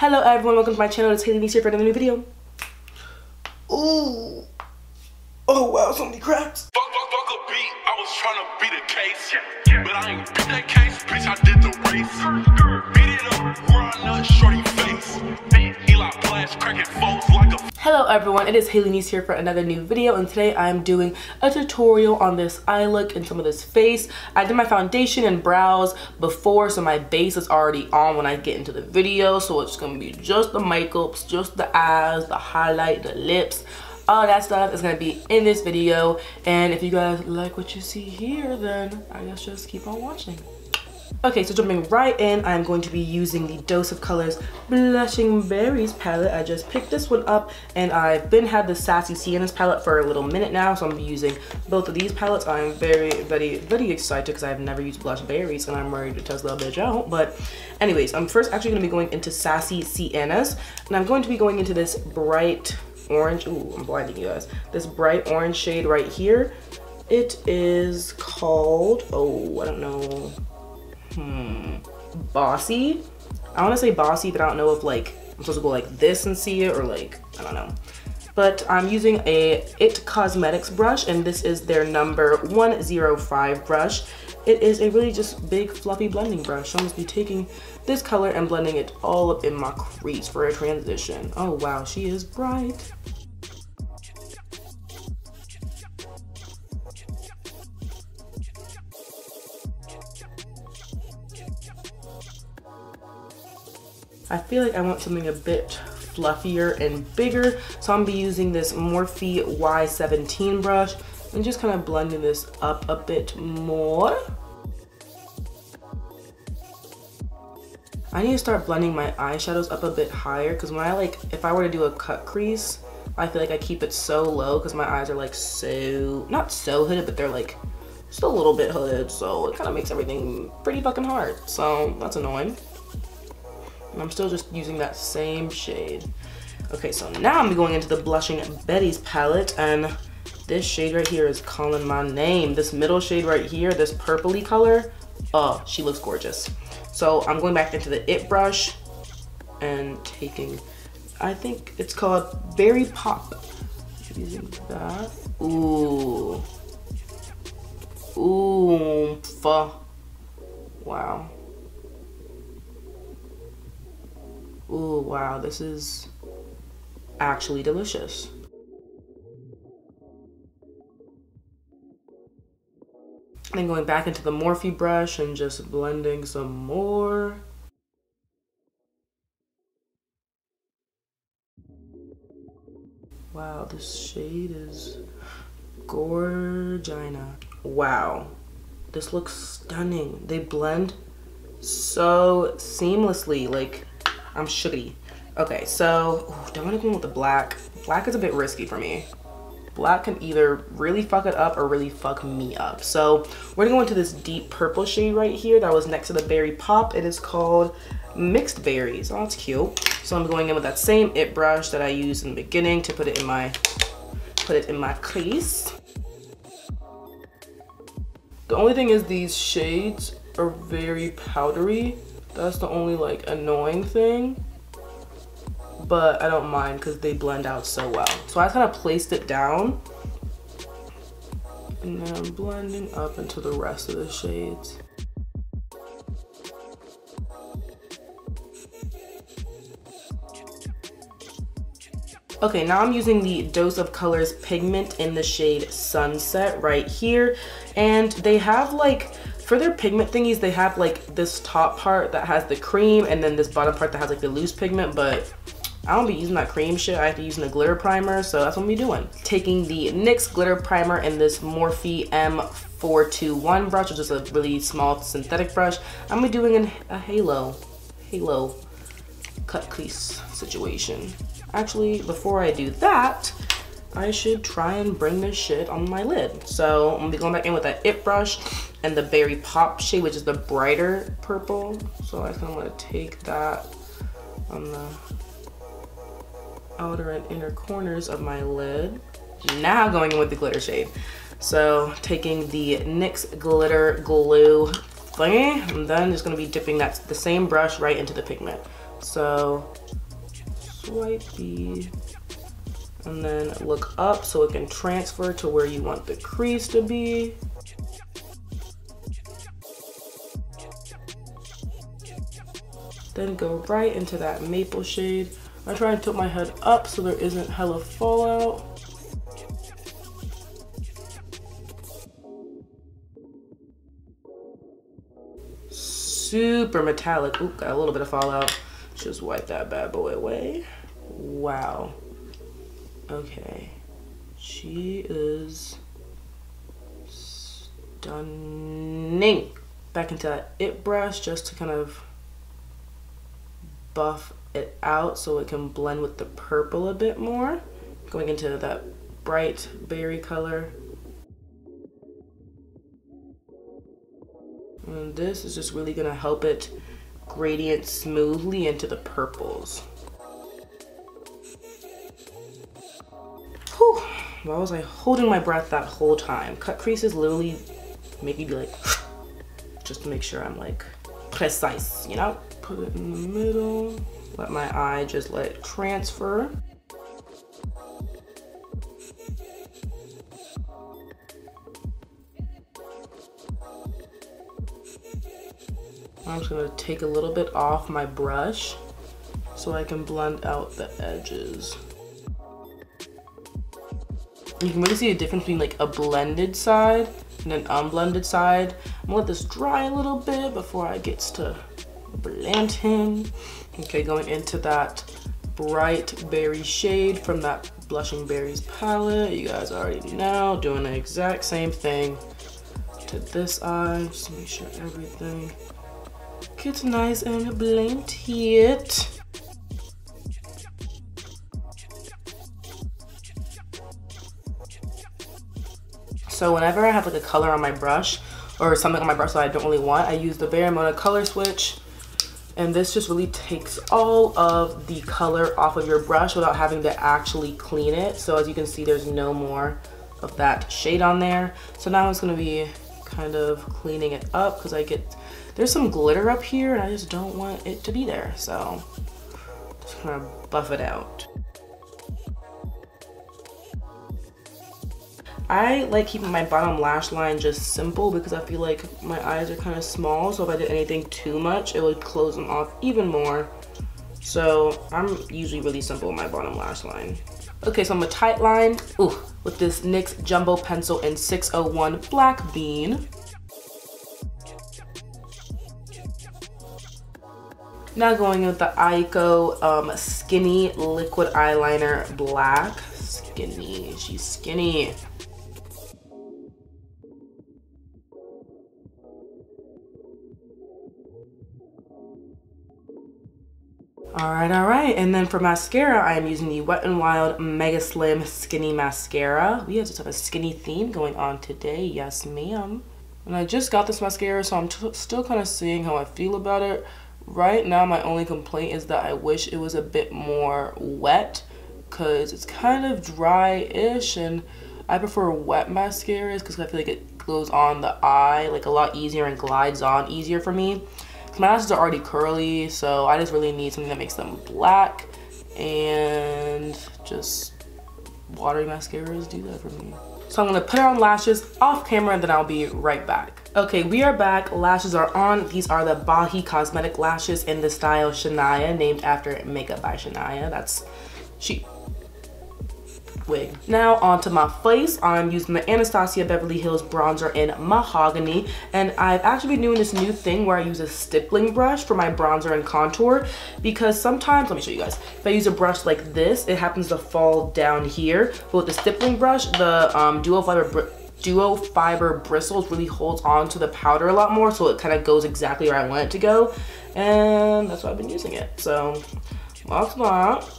Hello everyone, welcome to my channel. It's HayleeAnise here for another new video. Ooh. Oh wow, so many cracks. Fuck a beat, I was trying to beat a case. But I ain't beat that case, bitch, I did the race. Beat it up, where I nut shorty face. Eli blast, cracking foes like a... Hello everyone, it is HayleeAnise here for another new video, and today I'm doing a tutorial on this eye look and some of this face. I did my foundation and brows before, so my base is already on when I get into the video, so it's gonna be just the makeups, just the eyes, the highlight, the lips. All that stuff is gonna be in this video, and if you guys like what you see here, then I guess just keep on watching. Okay, so jumping right in, I'm going to be using the Dose of Colors Blushing Berries palette. I just picked this one up, and I've had the Sassy Siennas palette for a little minute now, so I'm using both of these palettes. I'm very excited because I've never used blush berries, and I'm ready to test that bitch out. But anyways, I'm first actually going to be going into Sassy Siennas, and I'm going to be going into this bright orange. Ooh, I'm blinding you guys. This bright orange shade right here. It is called, oh, I don't know. Bossy. I want to say bossy, but I don't know if like I'm supposed to go like this and see it, or like I don't know. But I'm using a IT Cosmetics brush, and this is their number 105 brush. It is a really just big fluffy blending brush. So I'm going to be taking this color and blending it all up in my crease for a transition. Oh wow, she is bright. I feel like I want something a bit fluffier and bigger, so I'm gonna be using this Morphe Y17 brush and just kind of blending this up a bit more. I need to start blending my eyeshadows up a bit higher, because when if I were to do a cut crease, I feel like I keep it so low because my eyes are like so, not so hooded, but they're like just a little bit hooded, so it kind of makes everything pretty fucking hard, so that's annoying. And I'm still just using that same shade. Okay, so now I'm going into the Blushing Betty's palette, and this shade right here is calling my name. This middle shade right here, this purpley color, oh, she looks gorgeous. So I'm going back into the IT brush and taking, I think it's called Berry Pop. Using that. Ooh. Oomph. Wow. Ooh, wow, this is actually delicious. Then going back into the Morphe brush and just blending some more. Wow, this shade is gorgina. Wow, this looks stunning. They blend so seamlessly, like, I'm shookity. Okay, so don't want to go with the black. Black is a bit risky for me. Black can either really fuck it up or really fuck me up. So we're gonna go into this deep purple shade right here that was next to the Berry Pop. It is called Mixed Berries. Oh, that's cute. So I'm going in with that same IT brush that I used in the beginning to put it in my crease. The only thing is these shades are very powdery. That's the only like annoying thing, but I don't mind because they blend out so well. So I kind of placed it down, and then I'm blending up into the rest of the shades. Okay, now I'm using the Dose of Colors Pigment in the shade Sunset right here, and they have like, for their pigment thingies, they have like this top part that has the cream, and then this bottom part that has like the loose pigment, but I don't be using that cream shit. I have to use the glitter primer, so that's what I'm gonna be doing. Taking the NYX Glitter Primer in this Morphe M421 brush, which is a really small synthetic brush. I'm gonna be doing a halo cut crease situation. Actually, before I do that, I should try and bring this shit on my lid. So I'm gonna be going back in with that IT brush and the Berry Pop shade, which is the brighter purple. So I kind of want to take that on the outer and inner corners of my lid. Now going in with the glitter shade. So taking the NYX Glitter Glue thingy, and then just gonna be dipping the same brush right into the pigment. So swipey, and then look up so it can transfer to where you want the crease to be. Then go right into that maple shade. I try and tilt my head up so there isn't hella fallout. Super metallic. Oop, got a little bit of fallout. Just wipe that bad boy away. Wow. Okay. She is stunning. Back into that IT brush just to kind of buff it out so it can blend with the purple a bit more. Going into that bright berry color. And this is just really gonna help it gradient smoothly into the purples. Whew, why was I holding my breath that whole time? Cut creases literally make me be like, just to make sure I'm like precise, you know? Put it in the middle, let my eye just let it transfer. I'm just gonna take a little bit off my brush so I can blend out the edges. You can really see a difference between like a blended side and an unblended side. I'm gonna let this dry a little bit before I get to blend him. Okay, going into that bright berry shade from that Blushing Berries palette. You guys already know, doing the exact same thing to this eye. Just to make sure everything gets nice and blended. So whenever I have like a color on my brush or something on my brush that I don't really want, I use the Veramona color switch, and this just really takes all of the color off of your brush without having to actually clean it. So as you can see, there's no more of that shade on there. So now it's gonna be kind of cleaning it up because there's some glitter up here and I just don't want it to be there. So just gonna buff it out. I like keeping my bottom lash line just simple because I feel like my eyes are kind of small, so if I did anything too much, it would close them off even more. So I'm usually really simple with my bottom lash line. Okay, so I'm a tight line with this NYX Jumbo Pencil in 601 Black Bean. Now going with the Eyeko Skinny Liquid Eyeliner Black. Skinny, she's skinny. All right, and then for mascara, I am using the Wet n Wild MegaSlim Skinny Mascara. We just have a skinny theme going on today, yes ma'am. And I just got this mascara, so I'm still kind of seeing how I feel about it. Right now, my only complaint is that I wish it was a bit more wet, because it's kind of dry-ish, and I prefer wet mascaras because I feel like it goes on the eye like a lot easier and glides on easier for me. My lashes are already curly, so I just really need something that makes them black, and just watery mascaras do that for me. So I'm gonna put on lashes off camera and then I'll be right back. Okay, we are back. Lashes are on. These are the Bahi Cosmetic lashes in the style Shania, named after Makeup by Shania. That's she. Wig. Now onto my face. I'm using the Anastasia Beverly Hills bronzer in Mohogany, and I've actually been doing this new thing where I use a stippling brush for my bronzer and contour, because sometimes, let me show you guys, if I use a brush like this, it happens to fall down here, but with the stippling brush, the duo fiber bristles really holds on to the powder a lot more, so it kind of goes exactly where I want it to go, and that's why I've been using it. So that's that.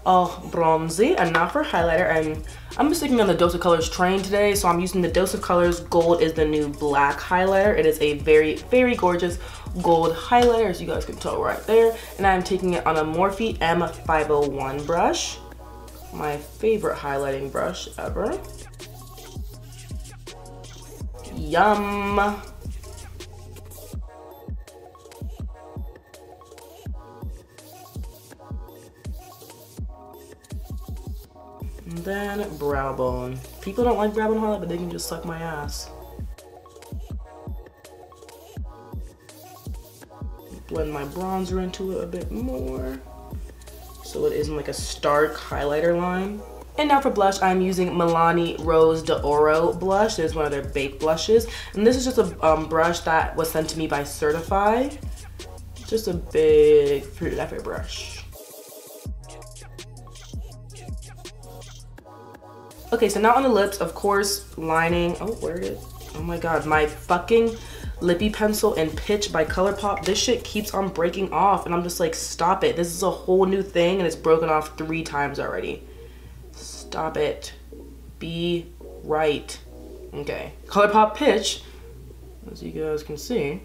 All bronzy, and now for highlighter. And I'm sticking on the Dose of Colors train today, so I'm using the Dose of Colors Gold is the new black highlighter. It is a very, very gorgeous gold highlighter, as you guys can tell right there. And I'm taking it on a Morphe M501 brush, my favorite highlighting brush ever. Yum. And then brow bone. People don't like brow bone highlight, but they can just suck my ass. Blend my bronzer into it a bit more, so it isn't like a stark highlighter line. And now for blush, I'm using Milani Rose d'Oro blush. This is one of their baked blushes. And this is just a brush that was sent to me by Certified. Just a big fluffy brush. Okay, so now on the lips, of course, lining. Oh, where did, oh my God, my fucking lippy pencil in Pitch by Colourpop. This shit keeps on breaking off and I'm just like, stop it. This is a whole new thing and it's broken off 3 times already. Stop it. Be right. Okay. Colourpop Pitch, as you guys can see.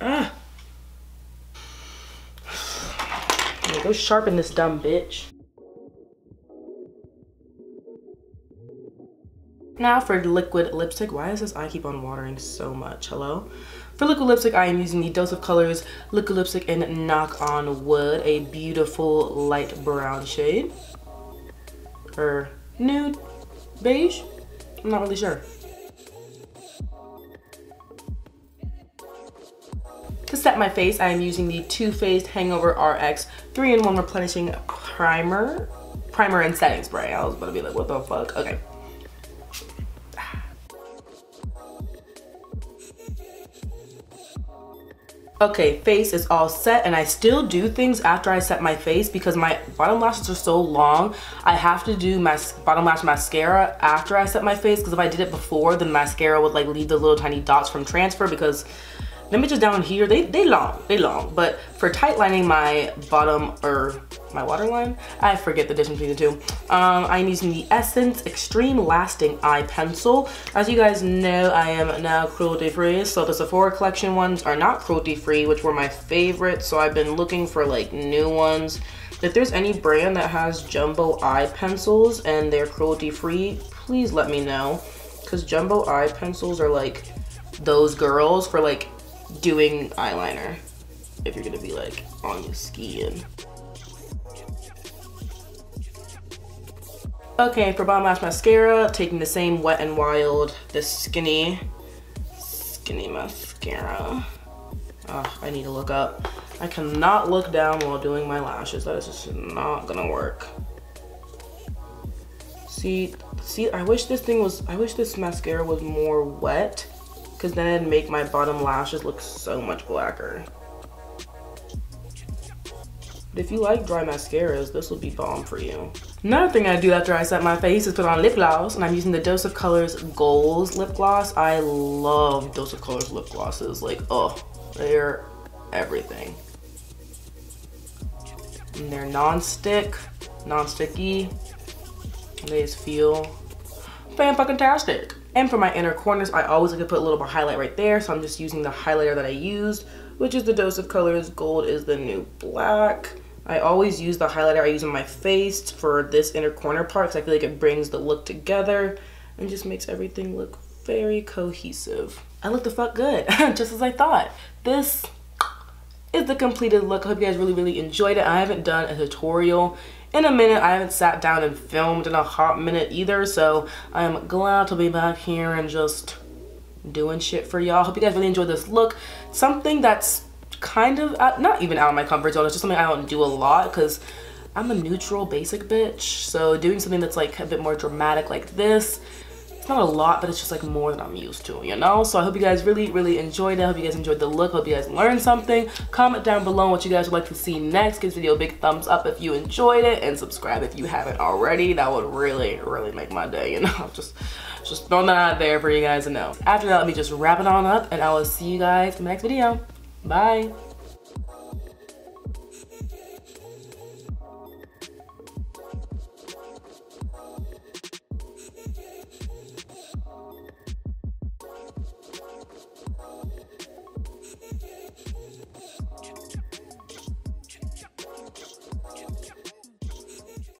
Ah. Yeah, go sharpen this dumb bitch. Now for liquid lipstick. Why does this eye keep on watering so much? Hello? For liquid lipstick, I am using the Dose of Colors liquid lipstick in Knock on Wood, a beautiful light brown shade. Or nude beige? I'm not really sure. To set my face, I am using the Too Faced Hangover RX 3-in-1 Replenishing Primer and Setting Spray. I was about to be like, what the fuck? Okay. Okay, face is all set, and I still do things after I set my face because my bottom lashes are so long. I have to do my bottom lash mascara after I set my face, because if I did it before, then mascara would like leave the little tiny dots from transfer, because them bitches down here, they long. But for tight lining my bottom, or my waterline, I forget the difference between the two. I'm using the Essence Extreme Lasting Eye Pencil. As you guys know, I am now cruelty free, so the Sephora collection ones are not cruelty free, which were my favorites, so I've been looking for like new ones. If there's any brand that has jumbo eye pencils and they're cruelty free, please let me know, because jumbo eye pencils are like those girls for like doing eyeliner if you're gonna be like on your skin. Okay, for bottom lash mascara, taking the same Wet n Wild, the skinny mascara. Oh, I need to look up. I cannot look down while doing my lashes. That is just not gonna work. See, I wish this mascara was more wet, because then it'd make my bottom lashes look so much blacker. But if you like dry mascaras, this will be bomb for you. Another thing I do after I set my face is put on lip gloss, and I'm using the Dose of Colors Goalz lip gloss. I love Dose of Colors lip glosses. Like, oh, they're everything. And they're non-sticky. They just feel fan-fucking-tastic. And for my inner corners, I always like to put a little more highlight right there, so I'm just using the highlighter that I used, which is the Dose of Colors Gold is the New Black. I always use the highlighter I use on my face for this inner corner part, because I feel like it brings the look together and just makes everything look very cohesive. I look the fuck good, just as I thought. This is the completed look. I hope you guys really enjoyed it. I haven't done a tutorial in a minute. I haven't sat down and filmed in a hot minute either, so I'm glad to be back here and just doing shit for y'all. Hope you guys really enjoyed this look. Something that's kind of not even out of my comfort zone. It's just something I don't do a lot because I'm a neutral basic bitch, so doing something that's like a bit more dramatic like this, it's not a lot, but it's just like more than I'm used to, you know? So I hope you guys really enjoyed it. I hope you guys enjoyed the look. Hope you guys learned something. Comment down below what you guys would like to see next. Give this video a big thumbs up if you enjoyed it, and subscribe if you haven't already. That would really make my day, you know? Just throwing that out there for you guys to know. After that, let me just wrap it on up, and I will see you guys in the next video. Bye.